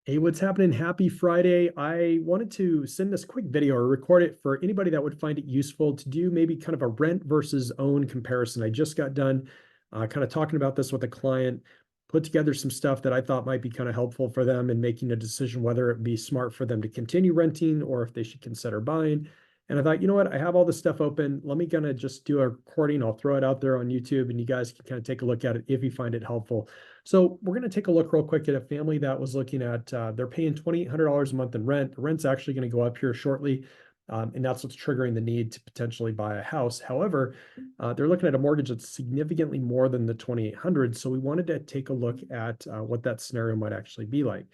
Hey, what's happening? Happy Friday. I wanted to send this quick video or record it for anybody that would find it useful to do maybe kind of a rent versus own comparison. I just got done kind of talking about this with a client, put together some stuff that I thought might be kind of helpful for them in making a decision whether it be smart for them to continue renting or if they should consider buying. And I thought, you know what? I have all this stuff open. Let me kind of just do a recording. I'll throw it out there on YouTube and you guys can kind of take a look at it if you find it helpful. So we're going to take a look real quick at a family that was looking at, they're paying $2,800 a month in rent. The rent's actually going to go up here shortly. And that's what's triggering the need to potentially buy a house. However, they're looking at a mortgage that's significantly more than the 2,800. So we wanted to take a look at what that scenario might actually be like.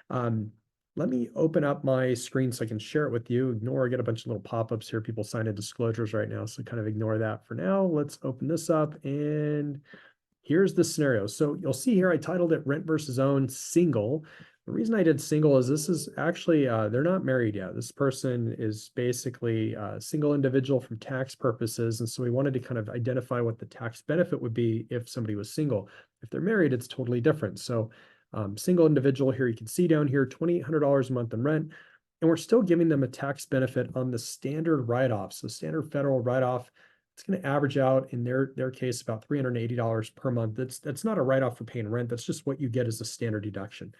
Um, Let me open up my screen so I can share it with you. Ignore, I get a bunch of little pop-ups here. People sign in disclosures right now. So kind of ignore that for now. Let's open this up and here's the scenario. So you'll see here, I titled it Rent versus Own Single. The reason I did single is this is actually, they're not married yet. This person is basically a single individual from tax purposes. And so we wanted to kind of identify what the tax benefit would be if somebody was single. If they're married, it's totally different. So single individual here, you can see down here, $2,800 a month in rent. And we're still giving them a tax benefit on the standard write-off. So standard federal write-off, it's going to average out in their case about $380 per month. That's not a write-off for paying rent. That's just what you get as a standard deduction.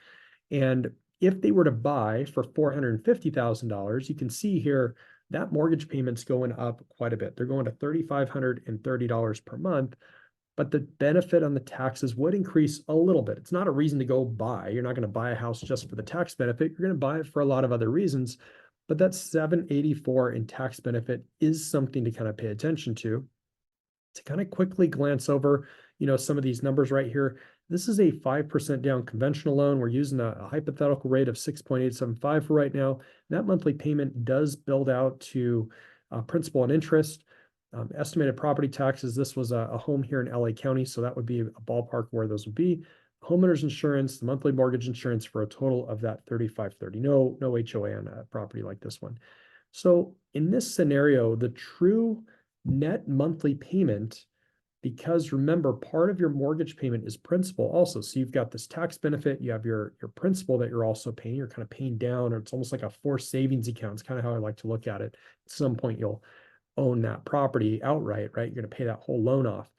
And if they were to buy for $450,000, you can see here that mortgage payment's going up quite a bit. They're going to $3,530 per month, but the benefit on the taxes would increase a little bit. It's not a reason to go buy. You're not going to buy a house just for the tax benefit. You're going to buy it for a lot of other reasons. But that 784 in tax benefit is something to kind of pay attention to. To kind of quickly glance over, some of these numbers right here. This is a 5% down conventional loan. We're using a hypothetical rate of 6.875 for right now. That monthly payment does build out to principal and interest. Estimated property taxes. This was a home here in LA County, so that would be a ballpark where those would be. Homeowners insurance, the monthly mortgage insurance for a total of that 3530. No HOA on a property like this one. So in this scenario, the true net monthly payment, because remember, part of your mortgage payment is principal also. So you've got this tax benefit, you have your principal that you're also paying, you're kind of paying down, or it's almost like a forced savings account. It's kind of how I like to look at it. At some point, you'll own that property outright, right? You're going to pay that whole loan off.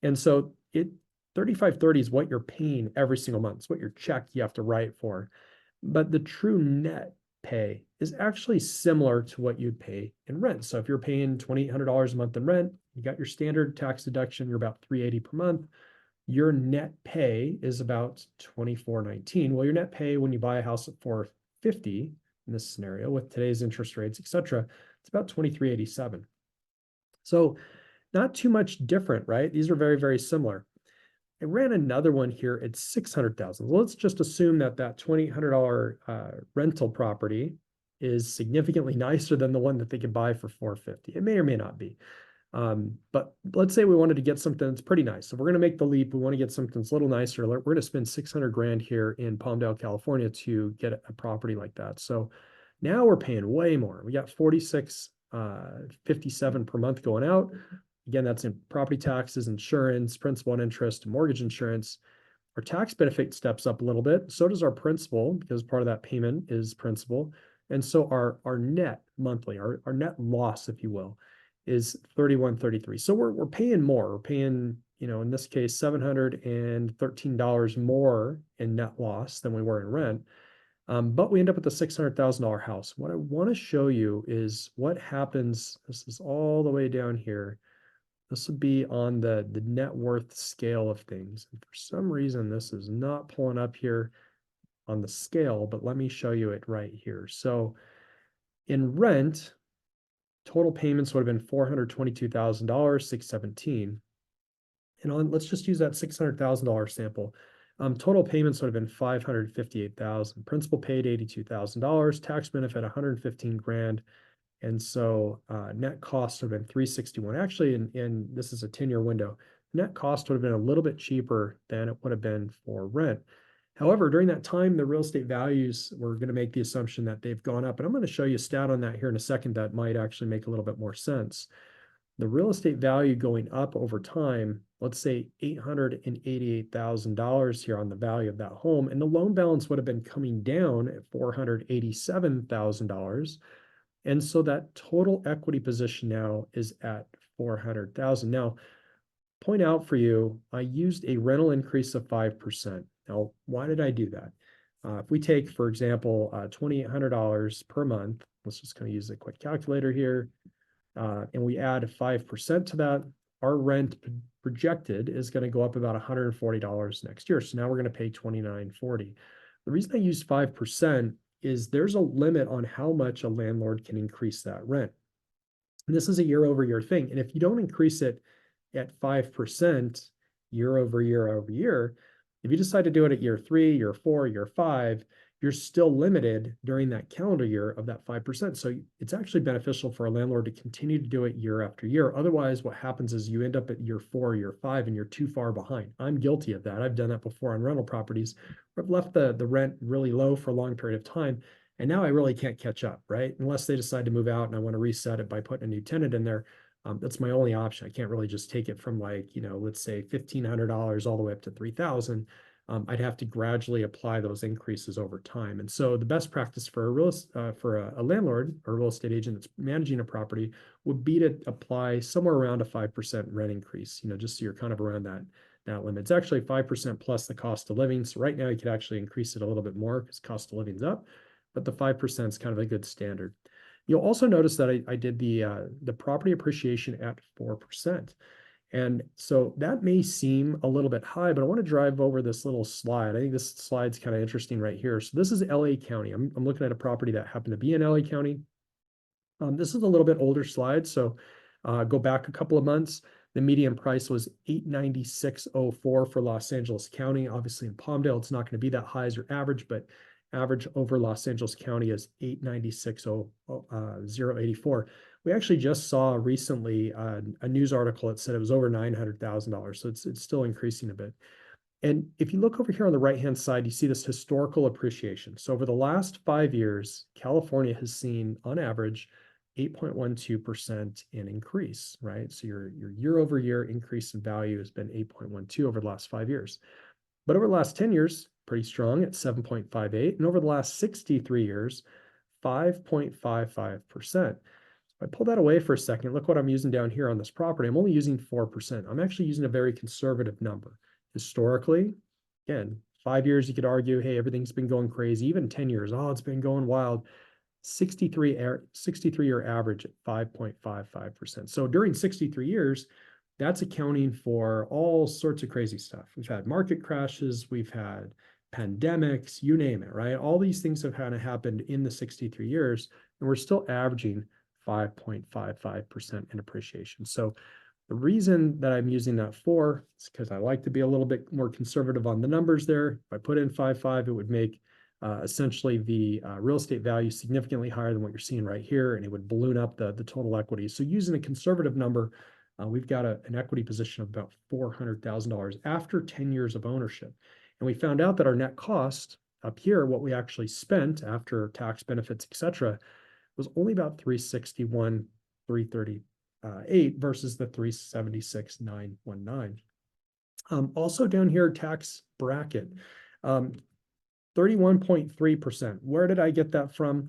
And so 3530 is what you're paying every single month. It's what your check you have to write for. But the true net pay is actually similar to what you'd pay in rent. So if you're paying $2,800 a month in rent, you got your standard tax deduction, you're about $380 per month. Your net pay is about $2,419. Well, your net pay when you buy a house at $450 in this scenario with today's interest rates, etc., it's about $2,387. So not too much different, right? These are very, very similar. I ran another one here at 600,000. Let's just assume that $2,800 rental property is significantly nicer than the one that they could buy for 450. It may or may not be. But let's say we wanted to get something that's pretty nice. So we're going to make the leap. We want to get something that's a little nicer. We're going to spend 600 grand here in Palmdale, California to get a property like that. So now we're paying way more. We got 4657 per month going out. Again, that's in property taxes, insurance, principal and interest, mortgage insurance. Our tax benefit steps up a little bit. So does our principal, because part of that payment is principal. And so our net monthly, our net loss, if you will, is 3133. So we're paying more. We're paying, in this case, $713 more in net loss than we were in rent. But we end up with a $600,000 house. What I want to show you is what happens. This is all the way down here. This would be on the net worth scale of things. And for some reason, this is not pulling up here on the scale, but let me show you it right here. So in rent, total payments would have been $422,000, 617. And let's just use that $600,000 sample. Total payments would have been $558,000. Principal paid $82,000. Tax benefit 115 grand. And so net cost would have been 361. Actually, in this is a 10-year window. Net cost would have been a little bit cheaper than it would have been for rent. However, during that time, the real estate values, we're going to make the assumption that they've gone up. And I'm going to show you a stat on that here in a second that might actually make a little bit more sense. The real estate value going up over time let's say $888,000 here on the value of that home, and the loan balance would have been coming down at $487,000. And so that total equity position now is at 400,000. Now, point out for you, I used a rental increase of 5%. Now, why did I do that? If we take, for example, $2,800 per month, let's just kind of use a quick calculator here, and we add 5% to that, our rent projected is going to go up about $140 next year. So now we're going to pay $2,940. The reason I use 5% is there's a limit on how much a landlord can increase that rent. And this is a year over year thing. And if you don't increase it at 5% year over year over year, if you decide to do it at year 3, year 4, year 5, you're still limited during that calendar year of that 5%. So it's actually beneficial for a landlord to continue to do it year after year. Otherwise, what happens is you end up at year 4, year 5, and you're too far behind. I'm guilty of that. I've done that before on rental properties. I've left the rent really low for a long period of time. And now I really can't catch up, right? Unless they decide to move out and I want to reset it by putting a new tenant in there. That's my only option. I can't really just take it from like, let's say $1,500 all the way up to $3,000. I'd have to gradually apply those increases over time. And so the best practice for a landlord or a real estate agent that's managing a property would be to apply somewhere around a 5% rent increase, just so you're kind of around that limit. It's actually 5% plus the cost of living. So right now you could actually increase it a little bit more because cost of living is up, but the 5% is kind of a good standard. You'll also notice that I did the property appreciation at 4%. And so that may seem a little bit high, but I want to drive over this little slide. I think this slide's kind of interesting right here. So this is LA County. I'm looking at a property that happened to be in LA County. This is a little bit older slide. So go back a couple of months. The median price was $896.04 for Los Angeles County. Obviously in Palmdale, it's not going to be that high as your average, but average over Los Angeles County is $896.084. We actually just saw recently a news article that said it was over $900,000. So it's still increasing a bit. And if you look over here on the right-hand side, you see this historical appreciation. So over the last 5 years, California has seen on average 8.12% in increase, right? So your year over year increase in value has been 8.12 over the last 5 years. But over the last 10 years, pretty strong at 7.58. And over the last 63 years, 5.55%. If I pull that away for a second, look what I'm using down here on this property. I'm only using 4%. I'm actually using a very conservative number. Historically, again, 5 years, you could argue, hey, everything's been going crazy. Even 10 years, oh, it's been going wild. 63-year average at 5.55%. So during 63 years, that's accounting for all sorts of crazy stuff. We've had market crashes, we've had pandemics, you name it, right? All these things have kind of happened in the 63 years, and we're still averaging 5.55% in appreciation. So the reason that I'm using that 4 is because I like to be a little bit more conservative on the numbers there. If I put in 5.5, it would make essentially the real estate value significantly higher than what you're seeing right here, and it would balloon up the total equity. So using a conservative number, we've got an equity position of about $400,000 after 10 years of ownership. And we found out that our net cost up here, what we actually spent after tax benefits, et cetera, was only about $361,338 versus the $376,919. Also down here, tax bracket, 31.3%. Where did I get that from?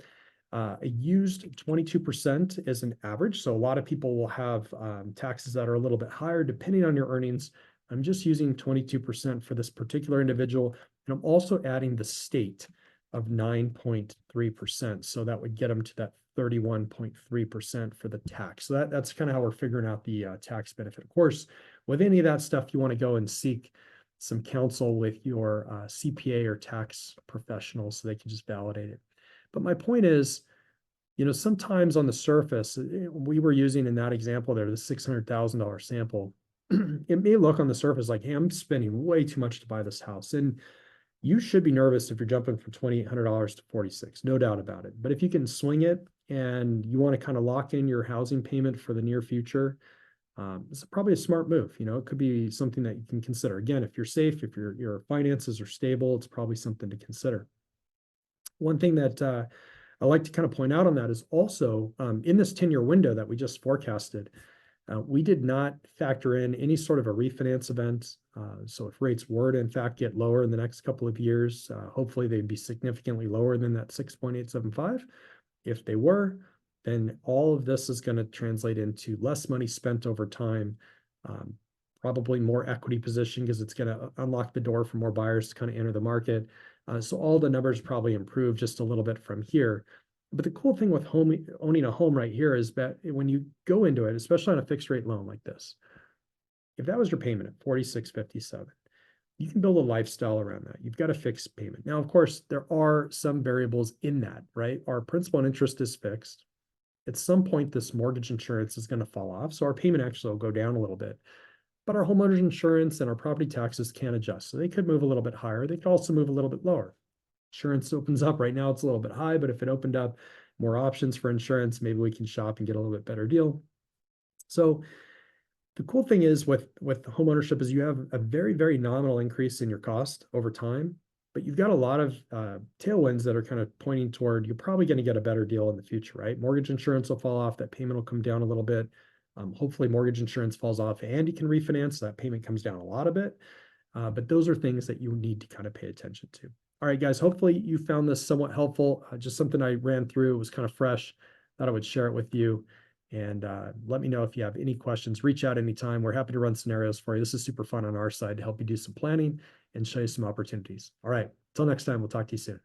I used 22% as an average. So a lot of people will have taxes that are a little bit higher depending on your earnings. I'm just using 22% for this particular individual. And I'm also adding the state of 9.3%. So that would get them to that 31.3% for the tax. So that's kind of how we're figuring out the tax benefit. Of course, with any of that stuff, you want to go and seek some counsel with your CPA or tax professional so they can just validate it. But my point is, sometimes on the surface, we were using in that example there, the $600,000 sample. It may look on the surface like, hey, I'm spending way too much to buy this house. And you should be nervous if you're jumping from $2,800 to $46,000, no doubt about it. But if you can swing it and you want to kind of lock in your housing payment for the near future, it's probably a smart move. It could be something that you can consider. Again, if you're safe, if your finances are stable, it's probably something to consider. One thing that I like to kind of point out on that is also in this 10-year window that we just forecasted, We did not factor in any sort of a refinance event. So if rates were to in fact get lower in the next couple of years, hopefully they'd be significantly lower than that 6.875. If they were, then all of this is going to translate into less money spent over time, um, probably more equity position because it's going to unlock the door for more buyers to kind of enter the market. So all the numbers probably improve just a little bit from here. But the cool thing with owning a home right here is that when you go into it, especially on a fixed rate loan like this, if that was your payment at 46.57, you can build a lifestyle around that. You've got a fixed payment. Now, of course, there are some variables in that, right? Our principal and interest is fixed. At some point, this mortgage insurance is going to fall off. So our payment actually will go down a little bit. But our homeowner's insurance and our property taxes can adjust. So they could move a little bit higher. They could also move a little bit lower. Insurance opens up right now, it's a little bit high, but if it opened up more options for insurance, maybe we can shop and get a little bit better deal. So the cool thing is with home ownership is you have a very, very nominal increase in your cost over time, but you've got a lot of tailwinds that are kind of pointing toward you're probably going to get a better deal in the future, right? Mortgage insurance will fall off, that payment will come down a little bit. Hopefully mortgage insurance falls off and you can refinance, that payment comes down a lot of it. But those are things that you need to kind of pay attention to. All right, guys, hopefully you found this somewhat helpful. Just something I ran through. It was kind of fresh. Thought I would share it with you. And let me know if you have any questions. Reach out anytime. We're happy to run scenarios for you. This is super fun on our side to help you do some planning and show you some opportunities. All right, until next time, we'll talk to you soon.